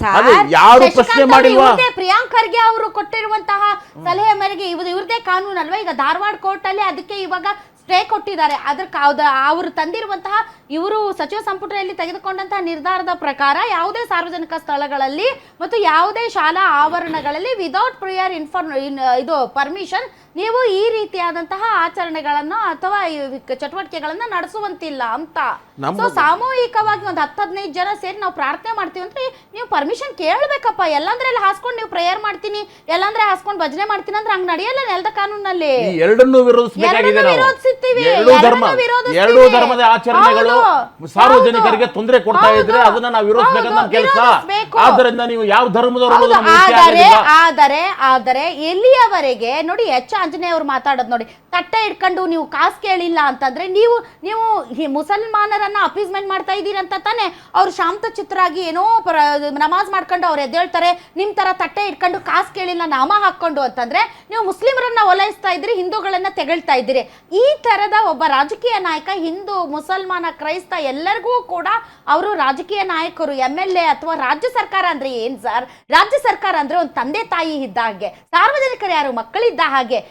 Sir? ಯಾರು ಪ್ರಶ್ನೆ ಮಾಡಿಲ್ವಾ? ಪ್ರಿಯಾಂಕ್ ಖರ್ಗೆ ಅವರು ಕೊಟ್ಟಿರುವಂತಹ ಸಲಹೆ ಮೇರೆಗೆ ಇವ್ರದೇ ಕಾನೂನು ಅಲ್ವಾ? ಈಗ ಧಾರವಾಡ ಕೋರ್ಟ್ ಅಲ್ಲಿ ಅದಕ್ಕೆ ಇವಾಗ ಸ್ಟೇ ಕೊಟ್ಟಿದ್ದಾರೆ. ಅದಕ್ಕೆ ಅವರು ತಂದಿರುವಂತಹ ಇವರು ಸಚಿವ ಸಂಪುಟದಲ್ಲಿ ತೆಗೆದುಕೊಂಡಂತಹ ನಿರ್ಧಾರದ ಪ್ರಕಾರ ಯಾವುದೇ ಸಾರ್ವಜನಿಕ ಸ್ಥಳಗಳಲ್ಲಿ ಮತ್ತು ಯಾವುದೇ ಶಾಲಾ ಆವರಣಗಳಲ್ಲಿ ವಿದೌಟ್ ಪ್ರಿಯರ್ ಇದು ಪರ್ಮಿಷನ್ ನೀವು ಈ ರೀತಿಯಾದಂತಹ ಆಚರಣೆಗಳನ್ನ ಅಥವಾ ಚಟುವಟಿಕೆಗಳನ್ನ ನಡೆಸುವಂತಿಲ್ಲ ಅಂತ. ಸೊ ಸಾಮೂಹಿಕವಾಗಿ ಒಂದು 10-15 ಜನ ಸೇರಿ ನಾವು ಪ್ರಾರ್ಥನೆ ಮಾಡ್ತೀವಿ ಅಂದ್ರೆ ನೀವು ಪರ್ಮಿಷನ್ ಕೇಳಬೇಕಪ್ಪ. ಎಲ್ಲಂದ್ರೆ ಅಲ್ಲಿ ಹಾಸ್ಕೊಂಡು ನೀವು ಪ್ರೇಯರ್ ಮಾಡ್ತೀನಿ, ಎಲ್ಲಂದ್ರೆ ಹಾಸ್ಕೊಂಡು ಭಜನೆ ಮಾಡ್ತೀನಿ ಅಂದ್ರೆ ಹಂಗ್ ನಡೆಯಲ್ಲ ನೆಲದ ಕಾನೂನಲ್ಲಿ. ಎರಡನ್ನೂ ವಿರೋಧಿಸ್ತೀವಿ. ಎರಡೂ ಧರ್ಮದ ಆಚರಣೆಗಳು ಸಾರ್ವಜನಿಕರಿಗೆ ತೊಂದರೆ ಕೊಡ್ತಾ ಇದ್ರೆ ಅದನ್ನ ನಾವು ವಿರೋಧಿಸಬೇಕಂತ ನಮ್ಮ ಕೆಲಸ. ಆದ್ದರಿಂದ ನೀವು ಯಾವ ಧರ್ಮದವರು ಆದರೆ ಎಲ್ಲಿಯವರೆಗೆ ನೋಡಿ ಆಂಜನೇಯ ಅವರು ಮಾತಾಡೋದು ನೋಡಿ, ತಟ್ಟೆ ಇಟ್ಕೊಂಡು ನೀವು ಕಾಸು ಕೇಳಿಲ್ಲ ಅಂತಂದ್ರೆ ನೀವು ಮುಸಲ್ಮಾನರನ್ನ ಅಪೀಸ್ಮೆಂಟ್ ಮಾಡ್ತಾ ಇದ್ದೀರಿ ಅಂತ ತಾನೆ. ಅವ್ರು ಶಾಂತ ಚಿತ್ತರಾಗಿ ಏನೋ ನಮಾಜ್ ಮಾಡ್ಕೊಂಡು ಅವ್ರು ಎದ್ದೇಳ್ತಾರೆ, ನಿಮ್ ತರ ತಟ್ಟೆ ಇಟ್ಕೊಂಡು ಕಾಸು ಕೇಳಿಲ್ಲ ನಾಮ ಹಾಕೊಂಡು ಅಂತಂದ್ರೆ ನೀವು ಮುಸ್ಲಿಮರನ್ನ ಓಲೈಸ್ತಾ ಇದ್ದೀರಿ, ಹಿಂದೂಗಳನ್ನ ತೆಗಳ್ತಾ ಇದ್ದೀರಿ. ಈ ತರದ ಒಬ್ಬ ರಾಜಕೀಯ ನಾಯಕ ಹಿಂದೂ ಮುಸಲ್ಮಾನ ಕ್ರೈಸ್ತ ಎಲ್ಲರಿಗೂ ಕೂಡ ಅವರು ರಾಜಕೀಯ ನಾಯಕರು. MLA ಅಥವಾ ರಾಜ್ಯ ಸರ್ಕಾರ ಅಂದ್ರೆ ಏನ್ ಸರ್? ರಾಜ್ಯ ಸರ್ಕಾರ ಅಂದ್ರೆ ಒಂದು ತಂದೆ ತಾಯಿ ಇದ್ದ ಹಾಗೆ, ಸಾರ್ವಜನಿಕರು ಯಾರು ಮಕ್ಕಳಿದ್ದ ಹಾಗೆ.